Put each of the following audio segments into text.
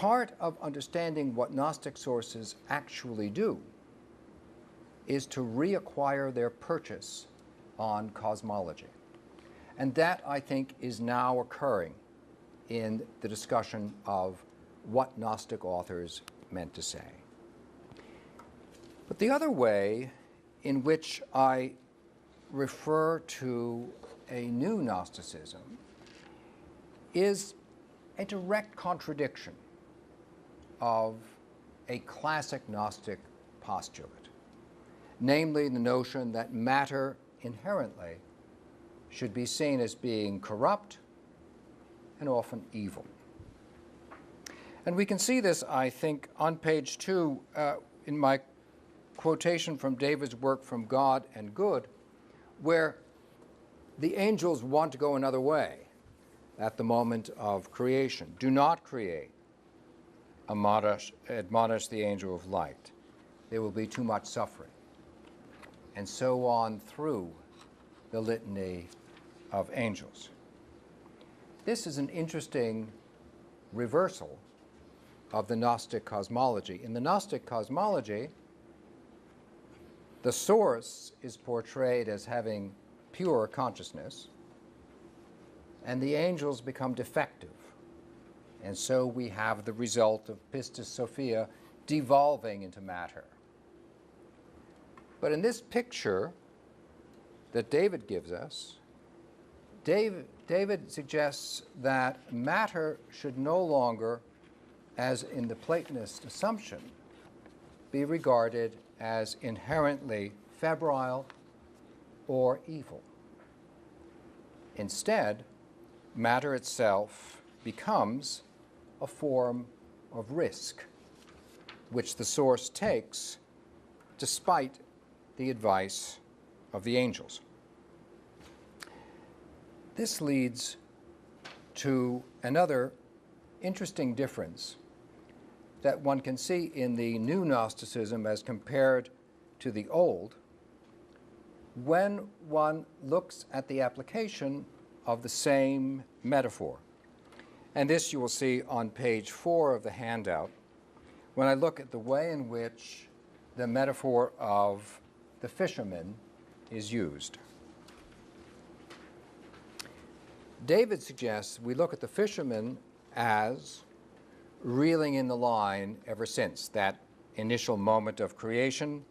part of understanding what Gnostic sources actually do is to reacquire their purchase on cosmology. And that, I think, is now occurring in the discussion of what Gnostic authors meant to say. But the other way in which I refer to a new Gnosticism is a direct contradiction of a classic Gnostic postulate, namely the notion that matter inherently should be seen as being corrupt and often evil. And we can see this, I think, on page 2 in my quotation from David's work From God and Good, where the angels want to go another way at the moment of creation. Do not create, admonish the angel of light. There will be too much suffering. And so on through the litany of angels. This is an interesting reversal of the Gnostic cosmology. In the Gnostic cosmology, the source is portrayed as having pure consciousness, and the angels become defective. And so we have the result of Pistis Sophia devolving into matter. But in this picture that David gives us, David suggests that matter should no longer, as in the Platonist assumption, be regarded as inherently febrile or evil. Instead, matter itself becomes a form of risk, which the source takes despite the advice of the angels. This leads to another interesting difference that one can see in the new Gnosticism as compared to the old when one looks at the application of the same metaphor. And this you will see on page 4 of the handout when I look at the way in which the metaphor of the fisherman is used. David suggests we look at the fisherman as reeling in the line ever since that initial moment of creation,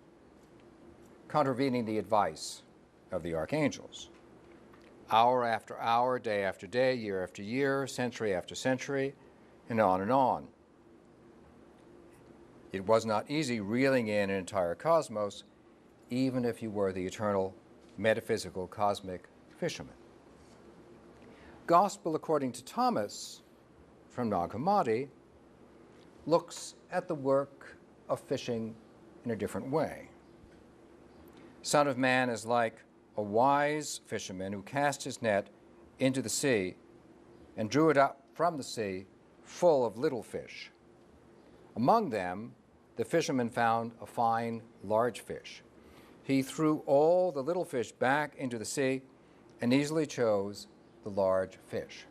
contravening the advice of the archangels. Hour after hour, day after day, year after year, century after century, and on and on. It was not easy reeling in an entire cosmos, even if you were the eternal metaphysical cosmic fisherman. Gospel according to Thomas, from Nag Hammadi, looks at the work of fishing in a different way. Son of Man is like a wise fisherman who cast his net into the sea and drew it up from the sea full of little fish. Among them, the fisherman found a fine, large fish. He threw all the little fish back into the sea and easily chose the large fish.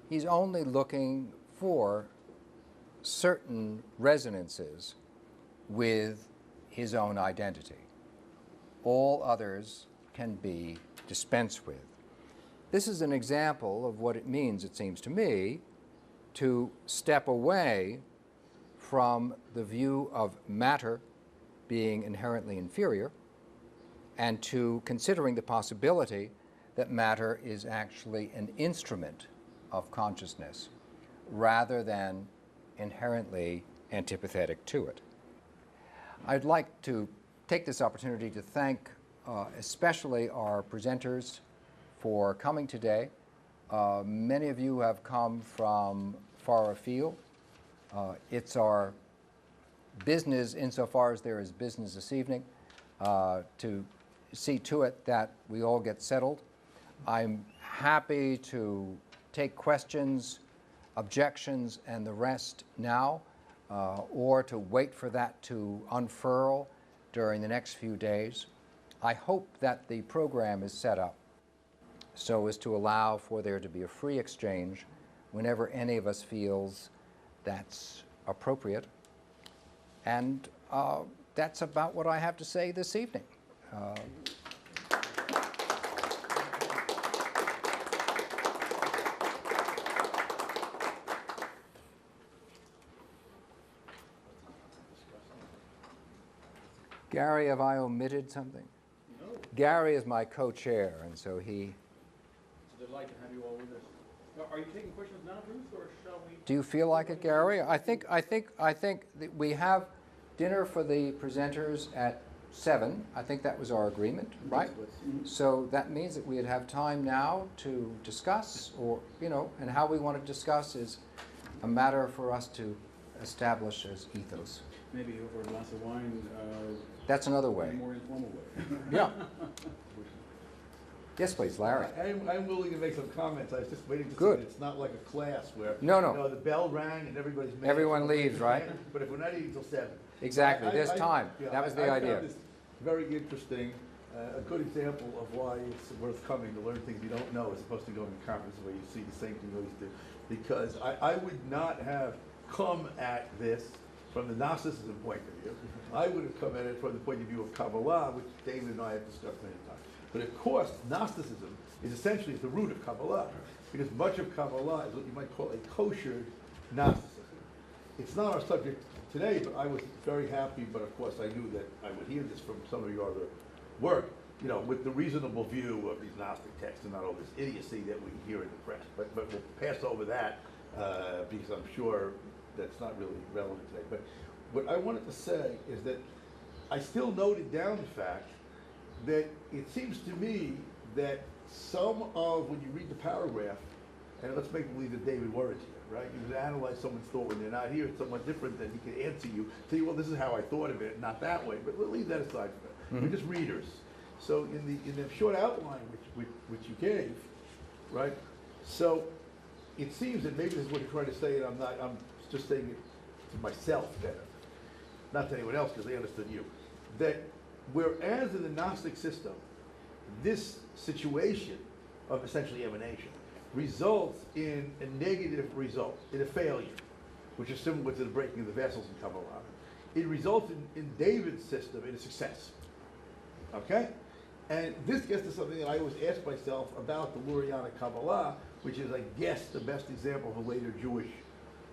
He's only looking for certain resonances with his own identity. All others can be dispensed with. This is an example of what it means, it seems to me, to step away from the view of matter being inherently inferior and to considering the possibility that matter is actually an instrument of consciousness rather than inherently antipathetic to it. I'd like to take this opportunity to thank especially our presenters for coming today. Many of you have come from far afield. It's our business, insofar as there is business this evening, to see to it that we all get settled. I'm happy to take questions, objections, and the rest now, or to wait for that to unfurl during the next few days. I hope that the program is set up so as to allow for there to be a free exchange whenever any of us feels that's appropriate. And that's about what I have to say this evening. Gary, have I omitted something? No. Gary is my co-chair, and so he... It's a delight to have you all with us. Now, are you taking questions now, Bruce, or shall we? Do you feel like it, Gary? I think that we have dinner for the presenters at 7. I think that was our agreement, right? So that means that we'd have time now to discuss, or, you know, and how we want to discuss is a matter for us to establish as ethos. Maybe over a glass of wine. That's another In way. a more informal way. Yeah. Yes, please, Larry. I'm willing to make some comments. I was just waiting to Good. see that it's not like a class where No. You know, the bell rang and everybody's mad. Everyone leaves, right? But if we're not eating till 7. Exactly. There's time. Yeah, That was the I idea. found this very interesting, a good example of why it's worth coming to learn things you don't know as opposed to going to conferences where you see the same thing you always do. Because I would not have come at this from the Gnosticism point of view. I would have come at it from the point of view of Kabbalah, which David and I have discussed many times. But of course, Gnosticism is essentially the root of Kabbalah, because much of Kabbalah is what you might call a kosher Gnosticism. It's not our subject today, but I was very happy, but of course I knew that I would hear this from some of your other work, you know, with the reasonable view of these Gnostic texts and not all this idiocy that we hear in the press. But we'll pass over that because I'm sure that's not really relevant today. But what I wanted to say is that I still noted down the fact that it seems to me that some of, when you read the paragraph, and let's make believe that David words here, right? You can analyze someone's thought when they're not here. It's somewhat different than he can answer you, tell you, well, this is how I thought of it, not that way. But we'll leave that aside for that. We're just readers. So in the short outline which you gave, right? So it seems that maybe this is what you're trying to say, and I'm just saying it to myself better, not to anyone else because they understood you, that whereas in the Gnostic system, this situation of essentially emanation results in a negative result, in a failure, which is similar to the breaking of the vessels in Kabbalah. It results in David's system in a success. Okay? And this gets to something that I always ask myself about the Lurianic Kabbalah, which is, I guess, the best example of a later Jewish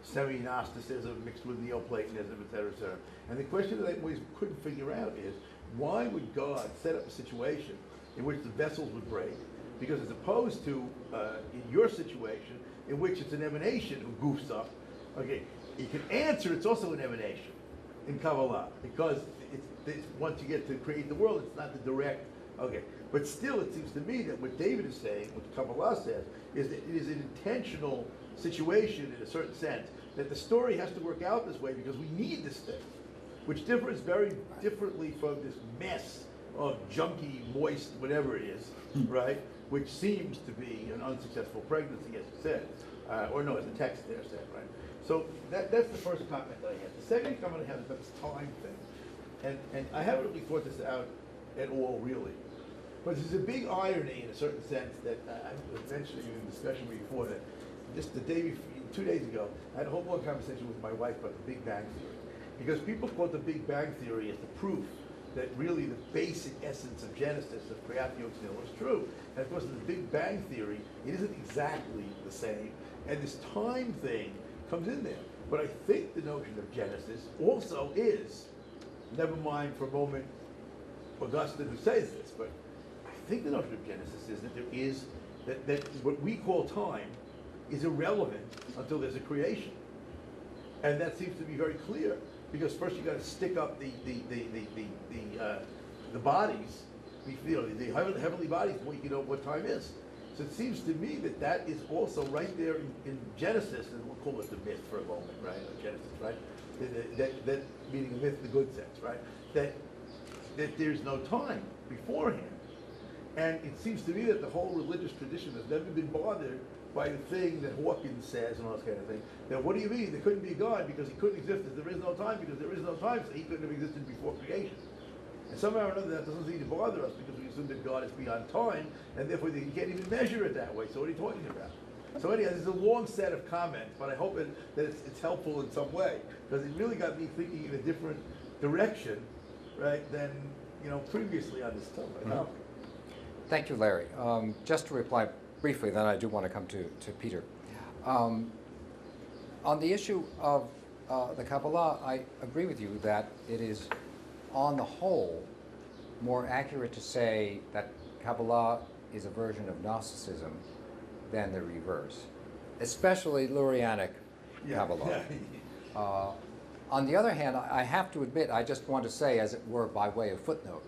semi-Gnosticism mixed with Neoplatonism, et cetera, et cetera. And the question that I always couldn't figure out is, why would God set up a situation in which the vessels would break? Because as opposed to in your situation, in which it's an emanation who goofs up, okay, you can answer it's also an emanation in Kabbalah, because it's once you get to create the world, it's not the direct, okay. But still, it seems to me that what David is saying, what Kabbalah says, is that it is an intentional situation in a certain sense, that the story has to work out this way because we need this thing, which differs very differently from this mess of junky, moist, whatever it is, right? Which seems to be an unsuccessful pregnancy, as you said, or no, as the text there said, right? So that's the first comment that I had. The second comment I had is about this time thing, and I haven't really thought this out at all, really. But there's a big irony in a certain sense that I was mentioning in the discussion before that just the day before, 2 days ago, I had a whole long conversation with my wife about the Big Bang Theory. Because people quote the Big Bang Theory as the proof that really the basic essence of Genesis, of creatio ex nihilo, is true. And of course, in the Big Bang Theory, it isn't exactly the same. And this time thing comes in there. But I think the notion of Genesis also is, never mind for a moment Augustine who says this, but I think the notion of Genesis is that there is, that what we call time is irrelevant until there's a creation. And that seems to be very clear, because first you got to stick up the bodies, you know, the heavenly bodies, before you can know what time is. So it seems to me that that is also right there in Genesis, and we'll call it the myth for a moment, right? Genesis, right? That meaning the myth in the good sense, right? That there's no time beforehand. And it seems to me that the whole religious tradition has never been bothered by the thing that Hawkins says and all this kind of thing. Now, what do you mean? There couldn't be a God because he couldn't exist as there is no time, because there is no time, so he couldn't have existed before creation. And somehow or another that doesn't seem to bother us because we assume that God is beyond time, and therefore you can't even measure it that way. So what are you talking about? So anyhow, there's a long set of comments, but I hope that it's helpful in some way, because it really got me thinking in a different direction, right, than, previously on this topic. Thank you, Larry. Just to reply briefly, then I do want to come to Peter. On the issue of the Kabbalah, I agree with you that it is, on the whole, more accurate to say that Kabbalah is a version of Gnosticism than the reverse, especially Lurianic Kabbalah. Yeah. On the other hand, I have to admit, I just want to say, as it were, by way of footnote,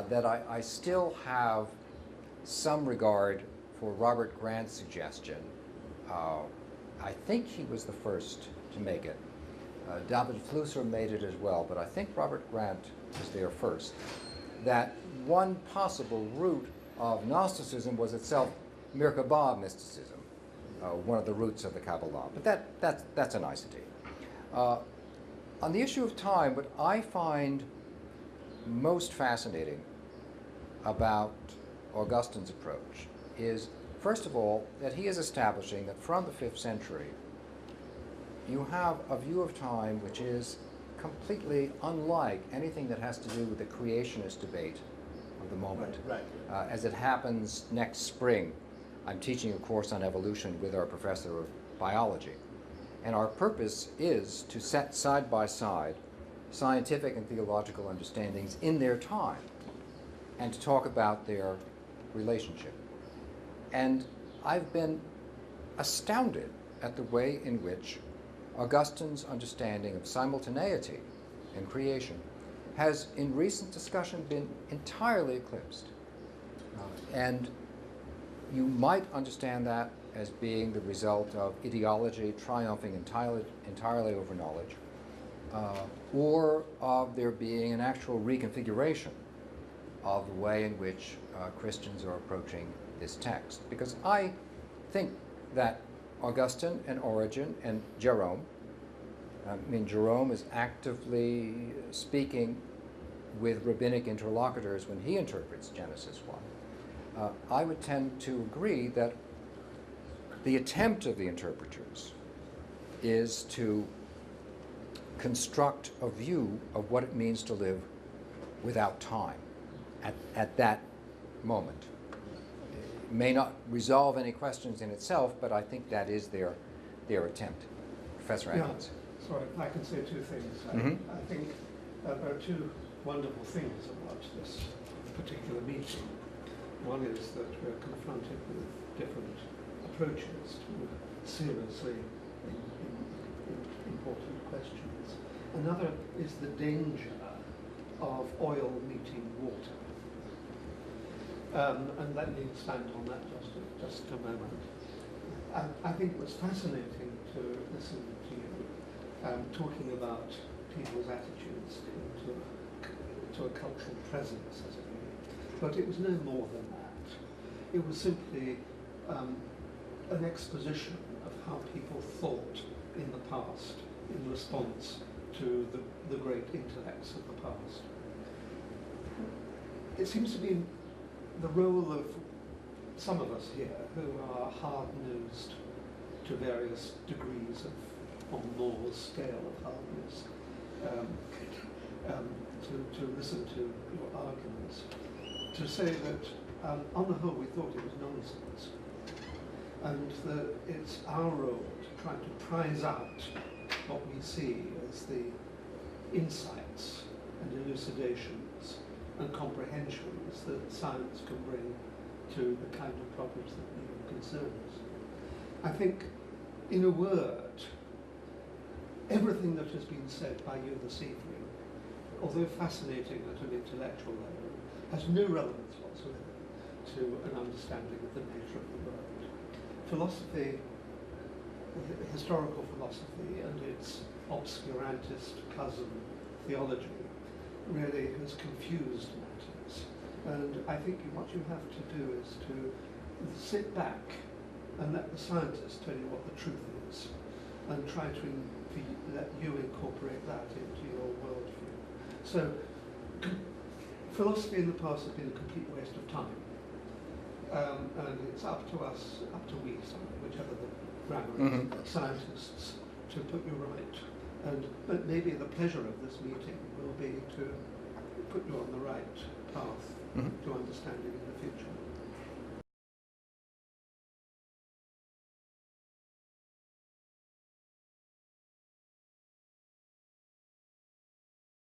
that I still have some regard for Robert Grant's suggestion. I think he was the first to make it. David Flusser made it as well, but I think Robert Grant was there first, that one possible root of Gnosticism was itself Merkabah mysticism, one of the roots of the Kabbalah. But that's a nicety. On the issue of time, what I find most fascinating about Augustine's approach is, first of all, that he is establishing that from the 5th century, you have a view of time which is completely unlike anything that has to do with the creationist debate of the moment. Right. As it happens next spring, I'm teaching a course on evolution with our professor of biology. And our purpose is to set side by side scientific and theological understandings in their time and to talk about their relationship. And I've been astounded at the way in which Augustine's understanding of simultaneity in creation has, in recent discussion, been entirely eclipsed. And you might understand that as being the result of ideology triumphing entirely over knowledge, or of there being an actual reconfiguration of the way in which Christians are approaching this text. Because I think that Augustine and Origen and Jerome, Jerome is actively speaking with rabbinic interlocutors when he interprets Genesis 1. I would tend to agree that the attempt of the interpreters is to construct a view of what it means to live without time at that moment. It may not resolve any questions in itself, but I think that is their attempt. Professor Atkins. Yeah, sorry, I can say two things. I think there are two wonderful things about this particular meeting. One is that we're confronted with different approaches to seriously important questions. Another is the danger of oil meeting water. And let me expand on that just a moment. I think it was fascinating to listen to you talking about people's attitudes to a cultural presence, as it were. But it was no more than that. It was simply an exposition of how people thought in the past in response to the great intellects of the past. It seems to be the role of some of us here who are hard-nosed to various degrees on Moore's scale of hardness, to listen to your arguments, to say that on the whole we thought it was nonsense, and that it's our role to try to prize out what we see as the insights and elucidations and comprehensions that science can bring to the kind of problems that we concern us. I think, in a word, everything that has been said by you this evening, although fascinating at an intellectual level, has no relevance whatsoever to an understanding of the nature of the world. Philosophy, historical philosophy, and its obscurantist cousin, theology, really has confused matters. And I think what you have to do is to sit back and let the scientists tell you what the truth is, and try to let you incorporate that into your worldview. So, philosophy in the past has been a complete waste of time. and it's up to us, whichever the grammar is, scientists, to put you right. But maybe the pleasure of this meeting will be to put you on the right path to understanding in the future.